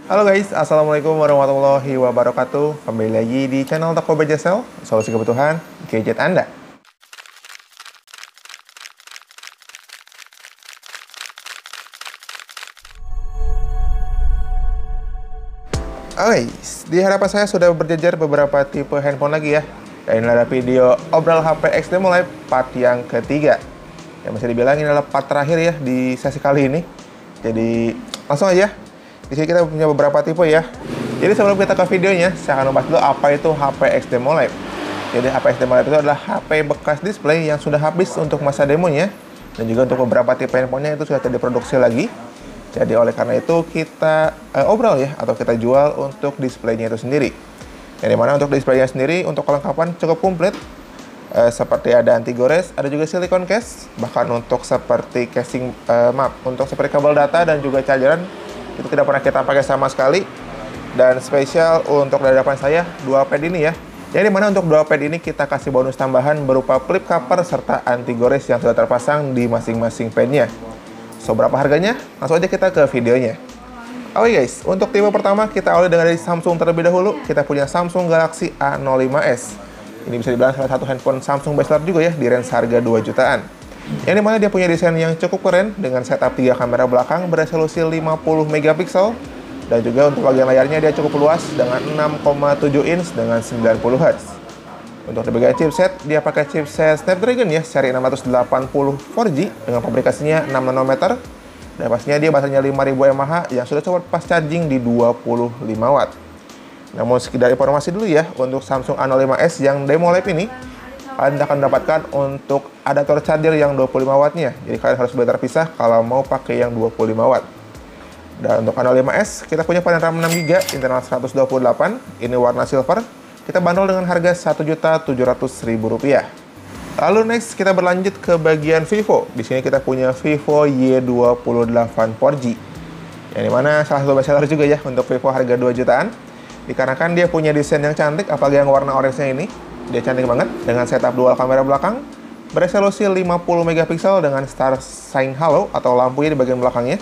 Halo guys, Assalamualaikum warahmatullahi wabarakatuh. Kembali lagi di channel Tokopedia Sel, solusi kebutuhan gadget Anda. Oke, di hadapan saya sudah berjejer beberapa tipe handphone lagi ya. Dan ini ada video obral HP X Demo Live part yang ketiga. Yang bisa dibilang ini adalah part terakhir ya di sesi kali ini. Jadi langsung aja. Di sini kita punya beberapa tipe ya. Jadi sebelum kita ke videonya, saya akan membahas dulu apa itu HP X Demo Live. Jadi HP X Demo Live itu adalah HP bekas display yang sudah habis untuk masa demonya. Dan juga untuk beberapa tipe handphonenya itu sudah tidak diproduksi lagi. Jadi oleh karena itu kita obral ya, atau kita jual untuk displaynya itu sendiri. Yang dimana untuk displaynya sendiri, untuk kelengkapan cukup komplit. Seperti ada anti gores, ada juga silicone case. Bahkan untuk seperti casing, untuk seperti kabel data dan juga chargeran, itu tidak pernah kita pakai sama sekali. Dan spesial untuk dari hadapan saya, dua pad ini ya. Jadi dimana untuk dua pad ini kita kasih bonus tambahan berupa flip cover serta anti gores yang sudah terpasang di masing-masing padnya. So, berapa harganya? Langsung aja kita ke videonya. Oke guys, untuk tipe pertama kita awali dengan dari Samsung terlebih dahulu. Kita punya Samsung Galaxy A05s. Ini bisa dibilang salah satu handphone Samsung bestseller juga ya, di range harga 2 jutaan. Yang dimana dia punya desain yang cukup keren dengan setup 3 kamera belakang beresolusi 50 megapiksel. Dan juga untuk bagian layarnya dia cukup luas dengan 6,7 inch dengan 90 Hz. Untuk di bagian chipset, dia pakai chipset Snapdragon ya, seri 680 4G dengan pabrikasinya 6 nanometer. Dan pastinya dia baterainya 5000 mAh yang sudah cepat fast charging di 25 watt. Namun sekedar informasi dulu ya, untuk Samsung A05s yang demo live ini, Anda akan mendapatkan untuk adaptor charger yang 25 wattnya. Jadi kalian harus beli terpisah kalau mau pakai yang 25 watt. Dan untuk A05s, kita punya varian RAM 6GB, internal 128, ini warna silver. Kita bandrol dengan harga Rp1.700.000. Lalu next kita berlanjut ke bagian Vivo. Di sini kita punya Vivo Y28 4G. Yang dimana salah satu bestseller juga ya untuk Vivo harga 2 jutaan. Dikarenakan dia punya desain yang cantik, apalagi yang warna orange-nya ini. Dia cantik banget dengan setup dual kamera belakang. Beresolusi 50 megapiksel dengan star shine halo atau lampunya di bagian belakangnya.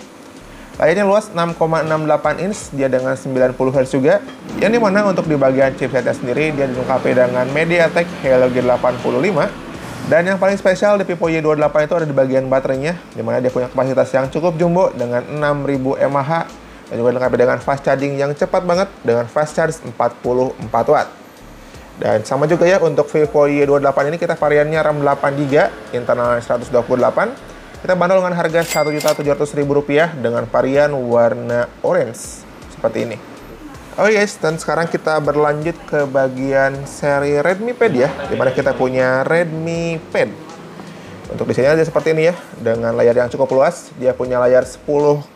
Layarnya luas 6,68 inch, dia dengan 90 Hz juga. Yang dimana untuk di bagian chipsetnya sendiri, dia dilengkapi dengan MediaTek Helio G85. Dan yang paling spesial di Vivo Y28 itu ada di bagian baterainya, dimana dia punya kapasitas yang cukup jumbo dengan 6000 mAh. Dan juga dilengkapi dengan fast charging yang cepat banget dengan fast charge 44 watt. Dan sama juga ya untuk Vivo Y28 ini kita variannya RAM 8GB, internal 128. Kita bandol dengan harga Rp1.700.000 dengan varian warna orange seperti ini. Oke guys, dan sekarang kita berlanjut ke bagian seri Redmi Pad ya, dimana kita punya Redmi Pad. Untuk desainnya dia seperti ini ya, dengan layar yang cukup luas. Dia punya layar 10,6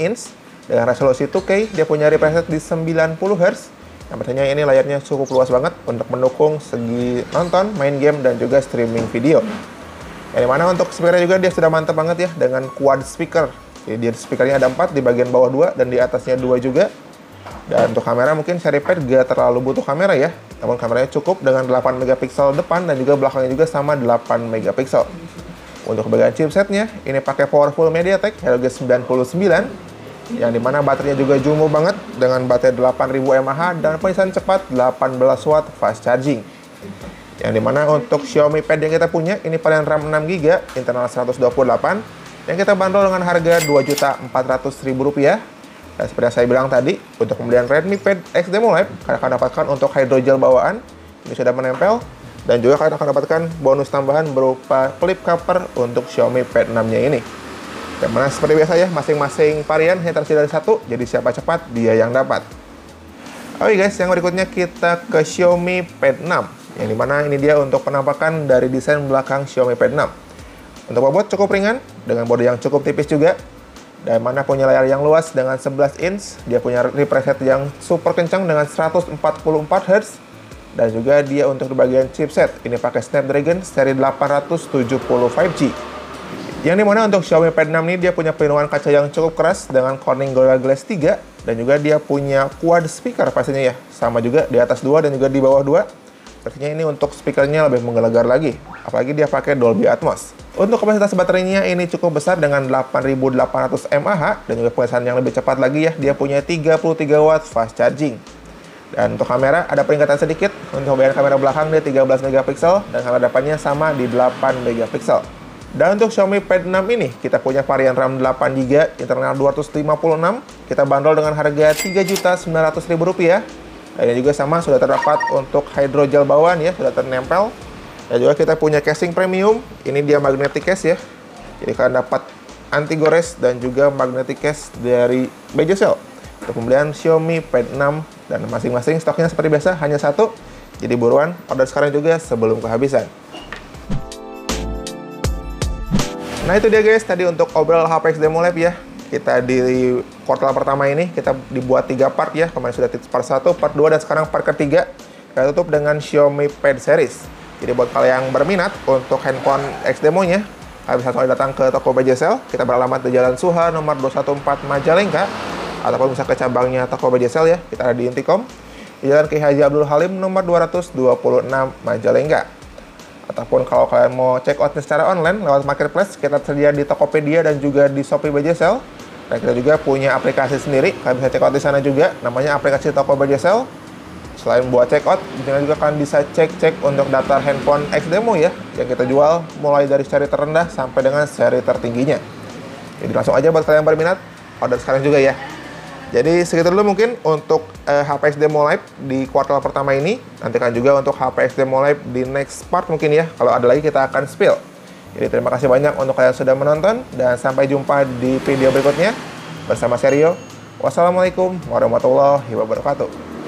inch dengan resolusi 2K. Dia punya refresh rate di 90 Hz. Yang pastinya ini layarnya cukup luas banget untuk mendukung segi nonton, main game, dan juga streaming video. Yang dimana untuk speakernya juga dia sudah mantap banget ya, dengan quad speaker. Jadi dia speakernya ada 4, di bagian bawah 2, dan di atasnya 2 juga. Dan untuk kamera mungkin seri Pad gak terlalu butuh kamera ya, namun kameranya cukup dengan 8 megapiksel depan dan juga belakangnya juga sama 8 megapiksel. Untuk bagian chipsetnya, ini pakai powerful MediaTek Helio G99, yang dimana baterainya juga jumbo banget dengan baterai 8000 mAh dan pengisian cepat 18 watt fast charging. Yang dimana untuk Xiaomi Pad yang kita punya, ini varian RAM 6GB, internal 128, yang kita bandrol dengan harga Rp2.400.000. Dan seperti yang saya bilang tadi, untuk pembelian Redmi Pad X Demo Live, kalian akan dapatkan untuk hydrogel bawaan, ini sudah menempel, dan juga kalian akan dapatkan bonus tambahan berupa flip cover untuk Xiaomi Pad 6-nya ini. Yang mana seperti biasa ya, masing-masing varian hanya tersedia dari satu, jadi siapa cepat, dia yang dapat. Oke guys, yang berikutnya kita ke Xiaomi Pad 6. Yang dimana ini dia untuk penampakan dari desain belakang Xiaomi Pad 6. Untuk bobot cukup ringan, dengan bodi yang cukup tipis juga. Dan mana punya layar yang luas dengan 11 inch. Dia punya refresh rate yang super kencang dengan 144 Hz. Dan juga dia untuk di bagian chipset, ini pakai Snapdragon seri 870 5G. Yang dimana untuk Xiaomi Pad 6 ini dia punya pelindungan kaca yang cukup keras dengan Corning Gorilla Glass 3. Dan juga dia punya quad speaker pastinya ya. Sama juga di atas 2 dan juga di bawah 2. Artinya ini untuk speakernya lebih menggelegar lagi, apalagi dia pakai Dolby Atmos. Untuk kapasitas baterainya ini cukup besar dengan 8800 mAh dan juga pengesahan yang lebih cepat lagi ya, dia punya 33 watt fast charging. Dan untuk kamera ada peningkatan sedikit, untuk bagian kamera belakang dia 13 megapiksel dan kamera depannya sama di 8 megapiksel. Dan untuk Xiaomi Pad 6 ini kita punya varian RAM 8GB, internal 256, kita bandrol dengan harga Rp3.900.000. Dan juga sama sudah terdapat untuk hydrogel bawaan ya, sudah ternempel. Dan juga kita punya casing premium, ini dia magnetic case ya. Jadi kalian dapat anti gores dan juga magnetic case dari Bejecel. Untuk pembelian Xiaomi Pad 6 dan masing-masing stoknya seperti biasa hanya satu. Jadi buruan order sekarang juga sebelum kehabisan. Nah itu dia guys, tadi untuk obrolan HPX Demo Lab ya. Kita di kuartal pertama ini kita dibuat 3 part ya. Kemarin sudah part 1, part 2 dan sekarang part ketiga. Kita tutup dengan Xiaomi Pad series. Jadi buat kalian yang berminat untuk handphone X Demo-nya, kalian bisa langsung datang ke toko Bejecel. Kita beralamat di Jalan Suha nomor 214 Majalengka, ataupun bisa ke cabangnya toko Bejecel ya. Kita ada di Intikom di Jalan Ki Haji Abdul Halim nomor 226 Majalengka. Ataupun kalau kalian mau check out secara online lewat marketplace, kita tersedia di Tokopedia dan juga di Shopee Bejecel. Dan kita juga punya aplikasi sendiri, kalian bisa check out di sana juga, namanya aplikasi Toko Bejecel. Selain buat check out, juga kalian bisa cek untuk daftar handphone X Demo ya, yang kita jual mulai dari seri terendah sampai dengan seri tertingginya. Jadi langsung aja buat kalian yang berminat, order sekarang juga ya. Jadi segitu dulu mungkin untuk HPX Demo Live di kuartal pertama ini. Nantikan juga untuk HPX Demo Live di next part mungkin ya. Kalau ada lagi kita akan spill. Jadi terima kasih banyak untuk kalian sudah menonton. Dan sampai jumpa di video berikutnya. Bersama Serio. Wassalamualaikum warahmatullahi wabarakatuh.